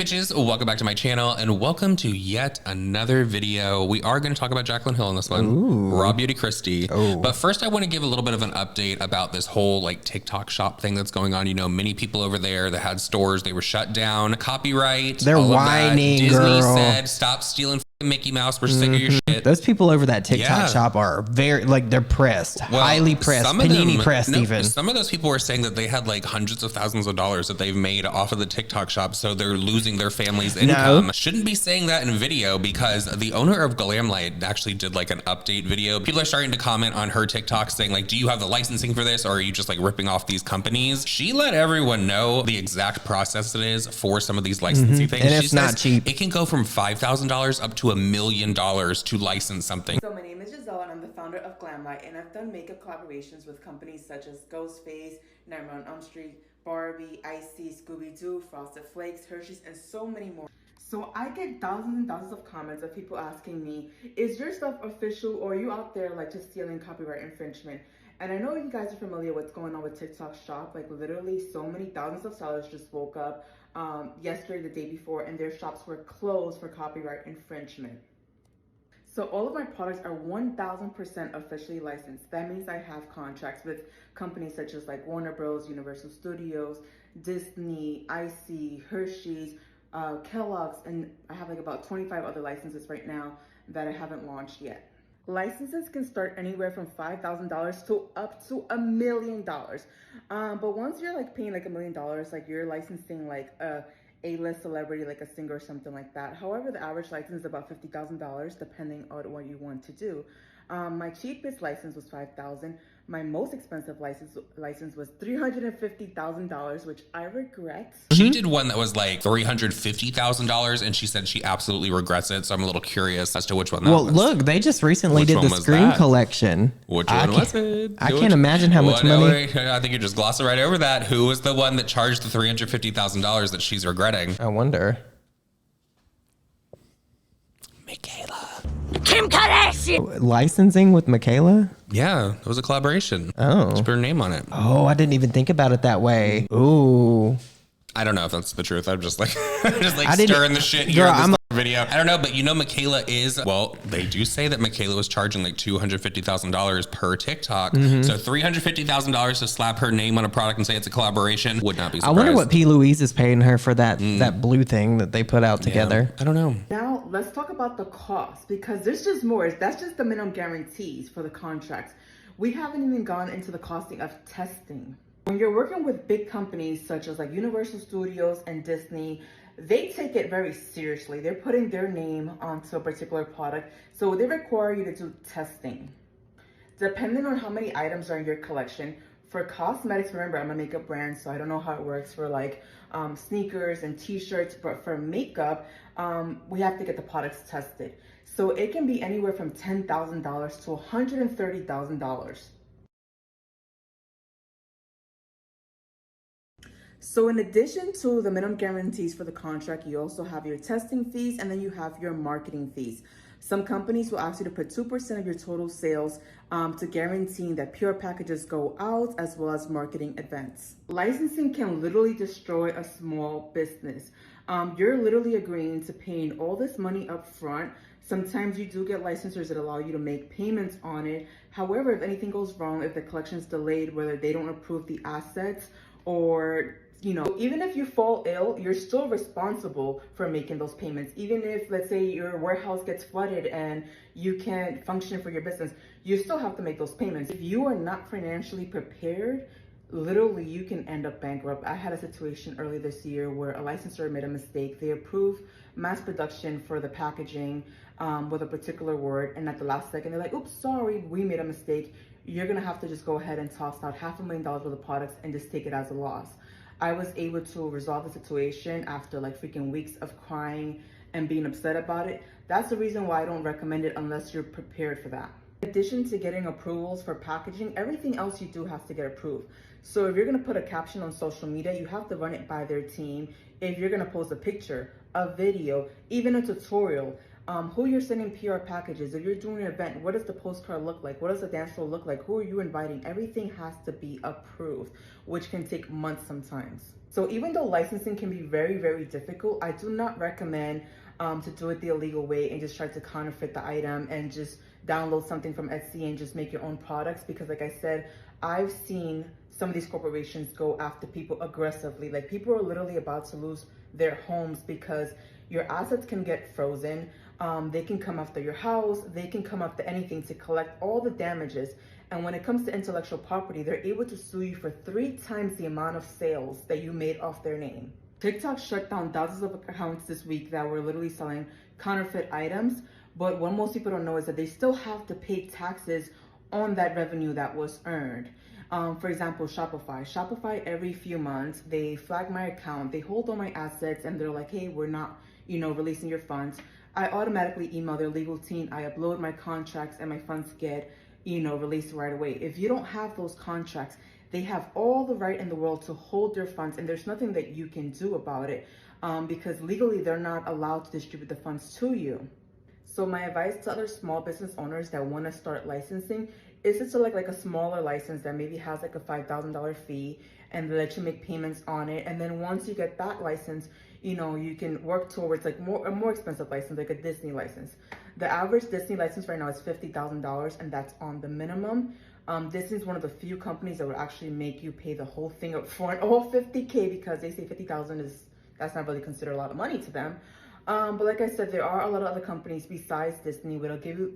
bitches, welcome back to my channel and welcome to yet another video. We are going to talk about Jaclyn Hill in this one. Ooh. RawBeautyKristi. Oh. But first I want to give a little bit of an update about this whole like TikTok shop thing that's going on. You know, many people over there that had stores, they were shut down. Copyright. They're whining, Disney girl. said, stop stealing Mickey Mouse. We're sick of your shit. Those people over that TikTok shop are very, like, they're pressed. Well, highly pressed. Panini pressed even. Some of those people were saying that they had like hundreds of thousands of dollars that they've made off of the TikTok shop, so they're losing their family's income. No. Shouldn't be saying that in video because the owner of Glamlight actually did like an update video. People are starting to comment on her TikTok saying like, do you have the licensing for this or are you just like ripping off these companies? She let everyone know the exact process it is for some of these licensing things. And it's not cheap. It can go from $5,000 up to $1 million to license something. So my name is Giselle and I'm the founder of Glamlight, and I've done makeup collaborations with companies such as Ghostface, Nightmare on Elm Street, Barbie, Icy, Scooby-Doo, Frosted Flakes, Hershey's, and so many more. So I get thousands and thousands of comments of people asking me, is your stuff official or are you out there like just stealing copyright infringement? And I know you guys are familiar with what's going on with TikTok shop. Like literally so many thousands of sellers just woke up yesterday, the day before, and their shops were closed for copyright infringement. So all of my products are 1000% officially licensed. That means I have contracts with companies such as like Warner Bros, Universal Studios, Disney, Icy, Hershey's, Kellogg's, and I have like about 25 other licenses right now that I haven't launched yet. Licenses can start anywhere from $5,000 to up to $1 million. But once you're like paying like $1 million, like you're licensing like A-list celebrity, like a singer or something like that. However, the average license is about $50,000 depending on what you want to do. My cheapest license was $5,000. My most expensive license was $350,000, which I regret. She did one that was like $350,000 and she said she absolutely regrets it. So I'm a little curious as to which one that was. Well, look, they just recently did the Scream collection. Which one was it? I can't imagine how much money. I think you're just glossing right over that. Who was the one that charged the $350,000 that she's regretting? I wonder. Michaela. Kim Kardashian. Licensing with Michaela? Yeah, it was a collaboration. Oh. Just put her name on it. Oh, I didn't even think about it that way. Ooh. I don't know if that's the truth. I'm just like, stirring the shit here in this video. I don't know, but you know, Michaela is, well, they do say that Michaela was charging like $250,000 per TikTok. So $350,000 to slap her name on a product and say it's a collaboration would not be surprised. I wonder what P. Louise is paying her for that blue thing that they put out together. I don't know. Now let's talk about the cost, because there's just more. That's just the minimum guarantees for the contracts. We haven't even gone into the costing of testing. When you're working with big companies such as like Universal Studios and Disney, they take it very seriously. They're putting their name onto a particular product, so they require you to do testing. Depending on how many items are in your collection, for cosmetics, remember I'm a makeup brand, so I don't know how it works for like sneakers and t-shirts, but for makeup, we have to get the products tested. So it can be anywhere from $10,000 to $130,000. So in addition to the minimum guarantees for the contract, you also have your testing fees, and then you have your marketing fees. Some companies will ask you to put 2% of your total sales to guaranteeing that pure packages go out, as well as marketing events. Licensing can literally destroy a small business. You're literally agreeing to paying all this money up front. Sometimes you do get licensors that allow you to make payments on it. However, if anything goes wrong, if the collection is delayed, whether they don't approve the assets, or you know, even if you fall ill, you're still responsible for making those payments. Even if, let's say, your warehouse gets flooded and you can't function for your business, you still have to make those payments. If you are not financially prepared, literally you can end up bankrupt. I had a situation early this year where a licensor made a mistake. They approved mass production for the packaging with a particular word, and at the last second they're like, oops, sorry, we made a mistake. You're gonna have to just go ahead and toss out $500,000 worth of products and just take it as a loss. I was able to resolve the situation after like freaking weeks of crying and being upset about it. That's the reason why I don't recommend it unless you're prepared for that. In addition to getting approvals for packaging, everything else you do has to get approved. So if you're gonna put a caption on social media, you have to run it by their team. If you're gonna post a picture, a video, even a tutorial, who you're sending PR packages. If you're doing an event, what does the postcard look like? What does the dance floor look like? Who are you inviting? Everything has to be approved, which can take months sometimes. So even though licensing can be very, very difficult, I do not recommend to do it the illegal way and just try to counterfeit the item and just download something from Etsy and just make your own products. Because like I said, I've seen some of these corporations go after people aggressively. Like, people are literally about to lose their homes because your assets can get frozen. They can come after your house. They can come after anything to collect all the damages. And when it comes to intellectual property, they're able to sue you for 3 times the amount of sales that you made off their name. TikTok shut down thousands of accounts this week that were literally selling counterfeit items. But what most people don't know is that they still have to pay taxes on that revenue that was earned. For example, Shopify. Shopify, every few months, they flag my account, they hold all my assets, and they're like, hey, we're not, releasing your funds. I automatically email their legal team, I upload my contracts, and my funds get, released right away. If you don't have those contracts, they have all the right in the world to hold your funds, and there's nothing that you can do about it because legally they're not allowed to distribute the funds to you. So my advice to other small business owners that want to start licensing is to select like a smaller license that maybe has like a $5,000 fee and they let you make payments on it. And then once you get that license, you can work towards like a more expensive license, like a Disney license. The average Disney license right now is $50,000, and that's on the minimum. Disney is one of the few companies that would actually make you pay the whole thing up front, all $50K, because they say $50,000 that's not really considered a lot of money to them. But like I said, there are a lot of other companies besides Disney that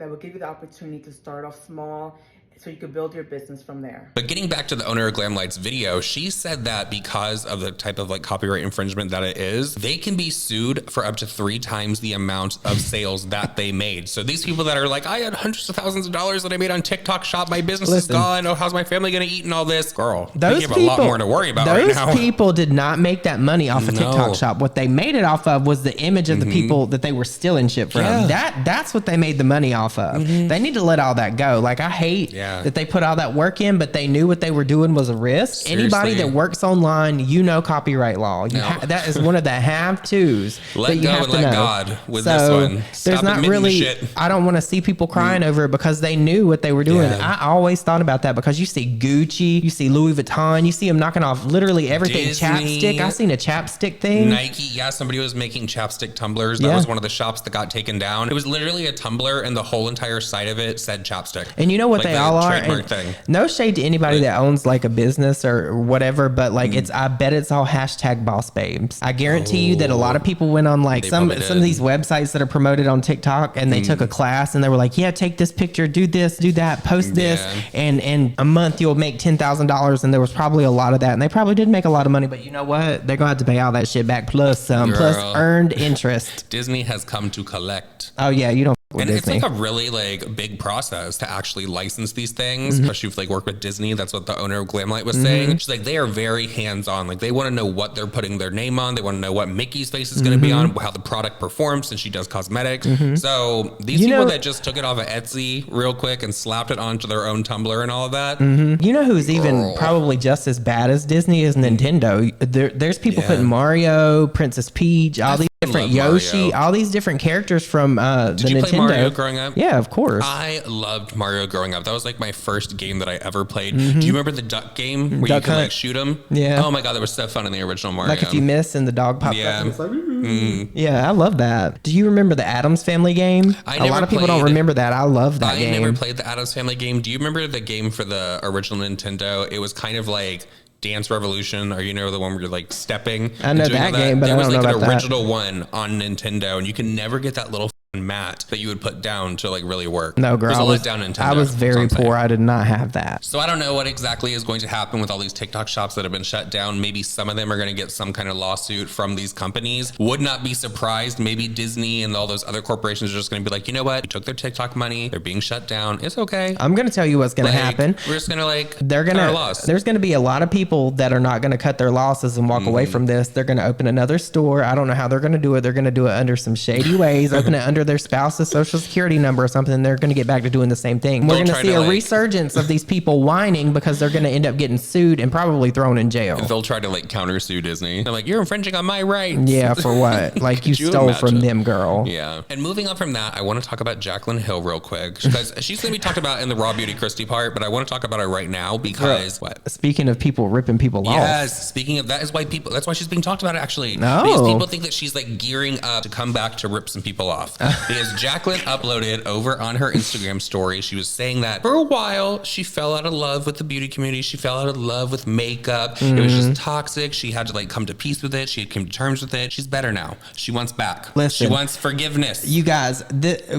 will give you the opportunity to start off small so you could build your business from there. But getting back to the owner of Glamlight's video, she said that because of the type of like copyright infringement that it is, they can be sued for up to 3 times the amount of sales that they made. So these people that are like, I had hundreds of thousands of dollars that I made on TikTok Shop, my business is gone, oh, how's my family gonna eat and all this? Girl, they have a lot more to worry about right now. Those people did not make that money off of TikTok Shop. What they made it off of was the image of the people that they were stealing shit from. Yeah. That's what they made the money off of. They need to let all that go. Like, I hate that they put all that work in, but they knew what they were doing was a risk. Seriously. Anybody that works online, copyright law. That is one of the have-tos. Let go and let God with this one. There's not really, I don't want to see people crying over it because they knew what they were doing. I always thought about that because you see Gucci, you see Louis Vuitton, you see them knocking off literally everything. Disney, chapstick. I seen a chapstick thing. Nike. Yeah, somebody was making chapstick tumblers. That was one of the shops that got taken down. It was literally a tumbler and the whole entire side of it said chapstick. And you know what they all are? Thing. No shade to anybody that owns like a business or whatever, but like I bet it's all hashtag boss babes. I guarantee you that a lot of people went on like some of these websites that are promoted on TikTok and they took a class and they were like, yeah, take this picture, do this, do that, post this, and in a month you'll make $10,000. And there was probably a lot of that, and they probably did make a lot of money, but you know what? They're gonna have to pay all that shit back plus some, plus earned interest. Disney has come to collect. Oh yeah, you don't. And Disney. It's like a really like big process to actually license these things, especially if like work with Disney. That's what the owner of Glamlight was saying. She's like, they are very hands-on. Like, they want to know what they're putting their name on. They want to know what Mickey's face is going to be on, how the product performs, since she does cosmetics. So these people that just took it off of Etsy real quick and slapped it onto their own Tumblr and all of that. You know who's even probably just as bad as Disney is Nintendo. There's people putting Mario, Princess Peach, all these different Yoshi, all these different characters from the Did you Nintendo. play Mario growing up? Yeah, of course. I loved Mario growing up. That was like my first game that I ever played. Do you remember the duck game where you could like shoot them? Yeah. Oh my God, that was so fun in the original Mario. Like if you miss and the dog pops up. And it's like, yeah, I love that. Do you remember the Addams Family game? A lot of people don't remember that. I love that game. I never played the Addams Family game. Do you remember the game for the original Nintendo? It was kind of like Dance Revolution, or the one where you're like stepping. I know that game, but I don't know about that. There was like an original one on Nintendo, and you can never get that little mat that you would put down to like really work. No, girl, I was very poor. I did not have that. So I don't know what exactly is going to happen with all these TikTok shops that have been shut down. Maybe some of them are going to get some kind of lawsuit from these companies. Would not be surprised. Maybe Disney and all those other corporations are just going to be like, you know what? We took their TikTok money. They're being shut down. It's okay. I'm going to tell you what's going to happen. We're just going to like, there's going to be a lot of people that are not going to cut their losses and walk away from this. They're going to open another store. I don't know how they're going to do it. They're going to do it under some shady ways, open it under enter their spouse's social security number or something, they're going to get back to doing the same thing. We're going to see a resurgence of these people whining because they're going to end up getting sued and probably thrown in jail. They'll try to like countersue Disney. They're like, you're infringing on my rights. Yeah, for what? Like you stole from them, girl. Yeah. And moving on from that, I want to talk about Jaclyn Hill real quick because she's going to be talked about in the RawBeautyKristi part, but I want to talk about her right now because speaking of people ripping people off. Yes. Speaking of that's why she's being talked about actually. No. Because people think that she's like gearing up to come back to rip some people off. Because Jaclyn uploaded over on her Instagram story, she was saying that for a while she fell out of love with the beauty community. She fell out of love with makeup. It was just toxic. She had to like come to peace with it. She had come to terms with it. She's better now. She wants back. Listen, she wants forgiveness. You guys,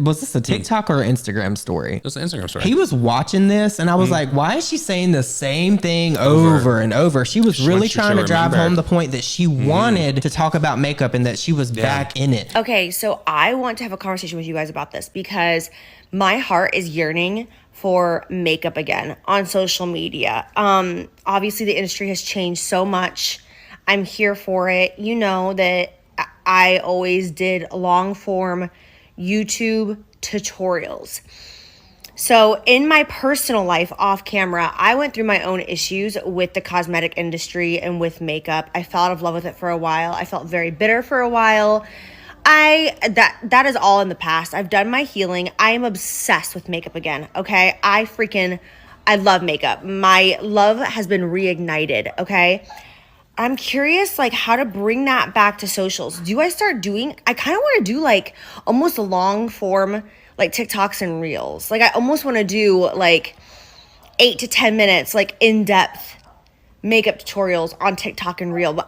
was this a TikTok or an Instagram story? It was an Instagram story. He was watching this and I was like, why is she saying the same thing over and over? She was really trying to drive home the point that she wanted to talk about makeup and that she was back in it. Okay, so I want to have a conversation with you guys about this because my heart is yearning for makeup again on social media. Obviously the industry has changed so much. I'm here for it. You know that I always did long form YouTube tutorials. So in my personal life off camera, I went through my own issues with the cosmetic industry and with makeup. I fell out of love with it for a while. I felt very bitter for a while. That is all in the past. I've done my healing. I am obsessed with makeup again, okay? I love makeup. My love has been reignited, okay? I'm curious, like, how to bring that back to socials. I kind of want to do, like, almost a long form, like, TikToks and Reels. Like, I almost want to do, like, 8 to 10 minutes, like, in-depth makeup tutorials on TikTok and Reels.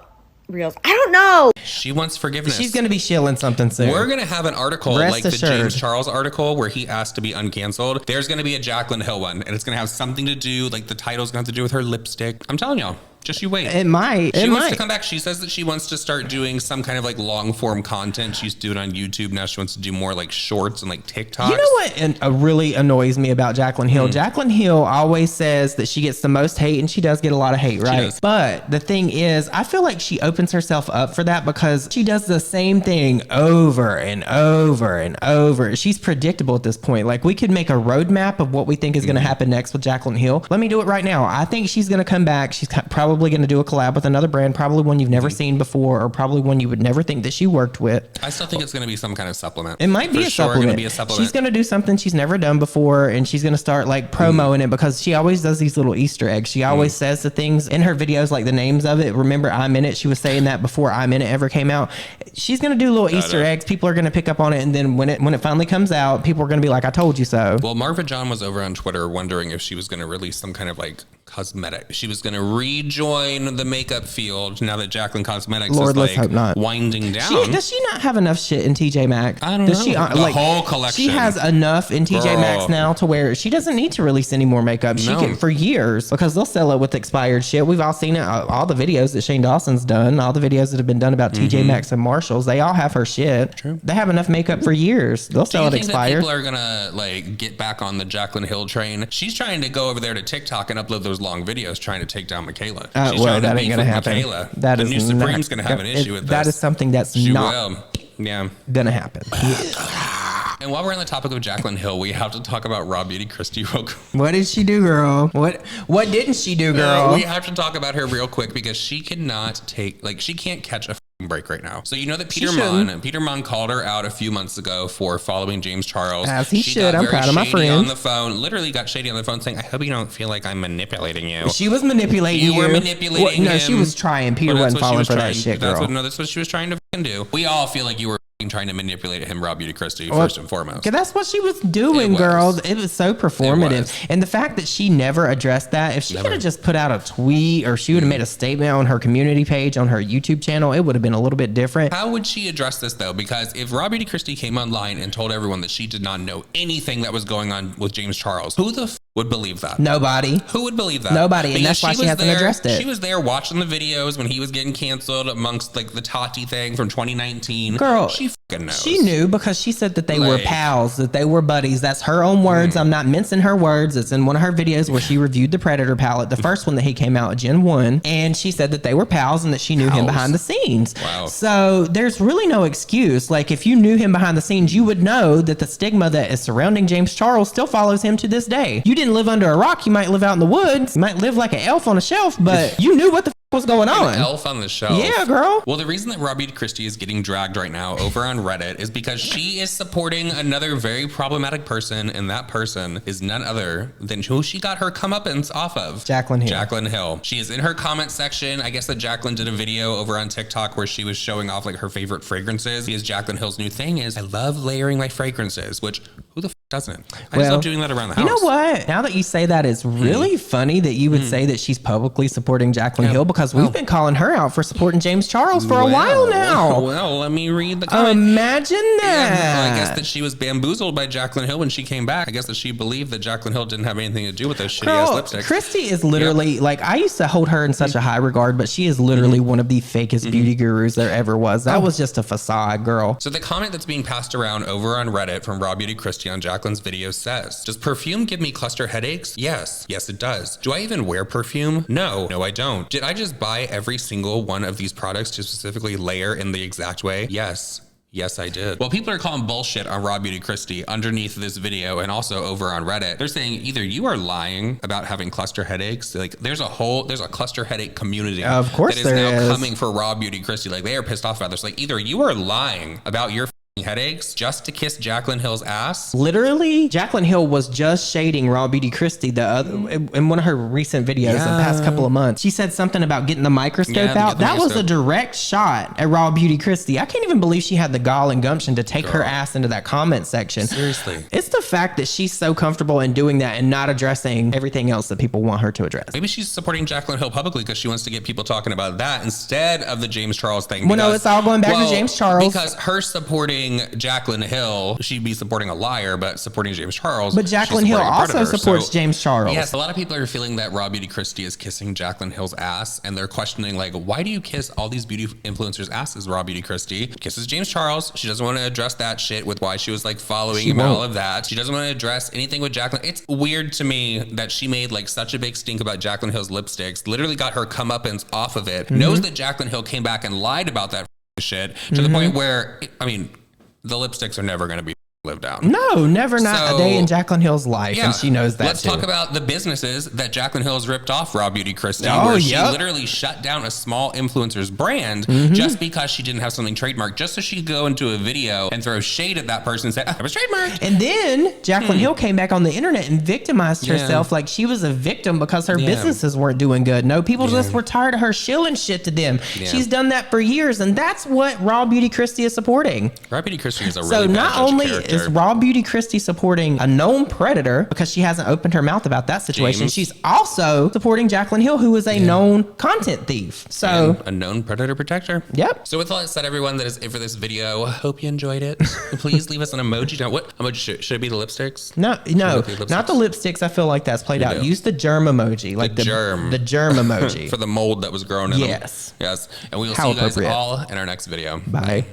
I don't know. She wants forgiveness. She's going to be shilling something soon. We're going to have an article like the James Charles article where he asked to be uncanceled. There's going to be a Jaclyn Hill one, and it's going to have something to do, like the title's going to have to do with her lipstick. I'm telling y'all. Just you wait. It might. She wants to come back. She says that she wants to start doing some kind of like long form content. She used to do it on YouTube. Now she wants to do more like shorts and like TikToks. You know what really annoys me about Jaclyn Hill? Jaclyn Hill always says that she gets the most hate, and she does get a lot of hate, right? But the thing is, I feel like she opens herself up for that because she does the same thing over and over and over. She's predictable at this point. Like we could make a roadmap of what we think is going to happen next with Jaclyn Hill. Let me do it right now. I think she's going to come back. She's probably going to do a collab with another brand, probably one you've never seen before, or probably one you would never think that she worked with. I still think it's going to be some kind of supplement. It might be a supplement. She's going to do something she's never done before, and she's going to start like promoting it because she always does these little Easter eggs. She always says the things in her videos, like the names of it. Remember, I'm in it. She was saying that before I'm in it ever came out. She's going to do little Easter eggs. People are going to pick up on it, and then when it finally comes out, people are going to be like, "I told you so." Well, Marva John was over on Twitter wondering if she was going to release some kind of like cosmetic. She was going to rejoin the makeup field now that Jaclyn Cosmetics is like winding down. Does she not have enough shit in TJ Maxx? I don't know. She, the whole collection. She has enough in TJ Maxx now to where she doesn't need to release any more makeup. She can for years because they'll sell it with expired shit. We've all seen it. All the videos that Shane Dawson's done, all the videos that have been done about TJ Maxx and Marshalls, they all have her shit. True. They have enough makeup for years. They'll sell it expired. That people are gonna like get back on the Jaclyn Hill train? She's trying to go over there to TikTok and upload those long videos trying to take down Michaela. Well, that ain't gonna happen. Michaela. That the is new Supreme's gonna have an issue with this. That is something that's not gonna happen. And while we're on the topic of Jaclyn Hill, we have to talk about RawBeautyKristi real quick. What did she do, girl? What didn't she do, girl? We have to talk about her real quick because she cannot she can't catch a break right now. So you know that Peter Munn called her out a few months ago for following James Charles. As he should. I'm proud of my friend. On the phone, literally got shady on the phone saying, "I hope you don't feel like I'm manipulating you." She was manipulating you. You were manipulating him. No, she was trying. Peter wasn't falling for that shit, girl. That's what she was trying to do. We all feel like you were trying to manipulate him, RawBeautyKristi, first and foremost. Okay, that's what she was doing, girl. It was so performative. And the fact that she never addressed that, if she could have just put out a tweet or she would have made a statement on her community page, on her YouTube channel, it would have been a little bit different. How would she address this, though? Because if RawBeautyKristi came online and told everyone that she did not know anything that was going on with James Charles, who the would believe that? Nobody. Who would believe that? Nobody. And that's why she hasn't addressed it. She was there watching the videos when he was getting canceled amongst like the Tati thing from 2019. Girl, she knows. She knew because she said that they were pals, that they were buddies. That's her own words. I'm not mincing her words. It's in one of her videos where she reviewed the Predator palette, the first one that he came out, Gen 1. And she said that they were pals and that she knew him behind the scenes. Wow. So there's really no excuse. Like, if you knew him behind the scenes, you would know that the stigma that is surrounding James Charles still follows him to this day. You didn't live under a rock. You might live out in the woods. You might live like an elf on a shelf, but you knew what the what's going on. An elf on the shelf. Yeah, girl. Well, the reason that RawBeautyKristi is getting dragged right now over on Reddit is because she is supporting another very problematic person, and that person is none other than who she got her comeuppance off of. Jaclyn Hill. Jaclyn Hill. She is in her comment section. I guess that Jaclyn did a video over on TikTok where she was showing off like her favorite fragrances, because Jaclyn Hill's new thing is, I love layering my fragrances, which who the doesn't? I just love doing that around the house. You know what? Now that you say that, it's really funny that you would say that she's publicly supporting Jaclyn Hill, because we've been calling her out for supporting James Charles for a while now. Well, let me read the comment. Imagine that. I guess that she was bamboozled by Jaclyn Hill when she came back. I guess that she believed that Jaclyn Hill didn't have anything to do with those shitty ass lipsticks. Kristi is literally like, I used to hold her in such a high regard, but she is literally one of the fakest beauty gurus there ever was. That was just a facade, girl. So the comment that's being passed around over on Reddit from RawBeautyKristi on Jaclyn's video says, does perfume give me cluster headaches? Yes. Yes, it does. Do I even wear perfume? No. No, I don't. Did I just buy every single one of these products to specifically layer in the exact way? Yes. Yes, I did. Well, people are calling bullshit on RawBeautyKristi underneath this video and also over on Reddit. They're saying either you are lying about having cluster headaches. Like there's a cluster headache community. Of course that is now coming for RawBeautyKristi. Like they are pissed off about this. Like either you are lying about your headaches just to kiss Jaclyn Hill's ass. Literally, Jaclyn Hill was just shading RawBeautyKristi in one of her recent videos in the past couple of months. She said something about getting the microscope out. That was a direct shot at RawBeautyKristi. I can't even believe she had the gall and gumption to take her ass into that comment section. Seriously. It's the fact that she's so comfortable in doing that and not addressing everything else that people want her to address. Maybe she's supporting Jaclyn Hill publicly because she wants to get people talking about that instead of the James Charles thing. Well, no, it's all going back to James Charles. Because her supporting Jaclyn Hill, she'd be supporting a liar, but supporting James Charles. But Jaclyn Hill also supports James Charles. Yes, a lot of people are feeling that RawBeautyKristi is kissing Jaclyn Hill's ass, and they're questioning, like, why do you kiss all these beauty influencers' asses, RawBeautyKristi? Kisses James Charles. She doesn't want to address that shit with why she was like following him and all of that. She doesn't want to address anything with Jaclyn. It's weird to me that she made like such a big stink about Jaclyn Hill's lipsticks, literally got her comeuppance off of it, knows that Jaclyn Hill came back and lied about that shit to the point where, I mean, the lipsticks are never going to be lived down. No, never, not a day in Jaclyn Hill's life, and she knows that. Let's talk about the businesses that Jaclyn Hill has ripped off RawBeautyKristi, where she literally shut down a small influencer's brand just because she didn't have something trademarked, just so she could go into a video and throw shade at that person and say, I was trademarked. And then Jaclyn Hill came back on the internet and victimized herself like she was a victim because her businesses weren't doing good. No, people just were tired of her shilling shit to them. She's done that for years, and that's what RawBeautyKristi is supporting. RawBeautyKristi is a really bad character. Is RawBeautyKristi supporting a known predator because she hasn't opened her mouth about that situation. James. She's also supporting Jaclyn Hill, who is a known content thief. So and a known predator protector. Yep. So with all that said, everyone, that is it for this video. Hope you enjoyed it. Please leave us an emoji. Now, what emoji should it be? The lipsticks? No, not the lipsticks. I feel like that's played out. Use the germ emoji, like the germ emoji for the mold that was grown in them. Yes. And we will see you guys all in our next video. Bye.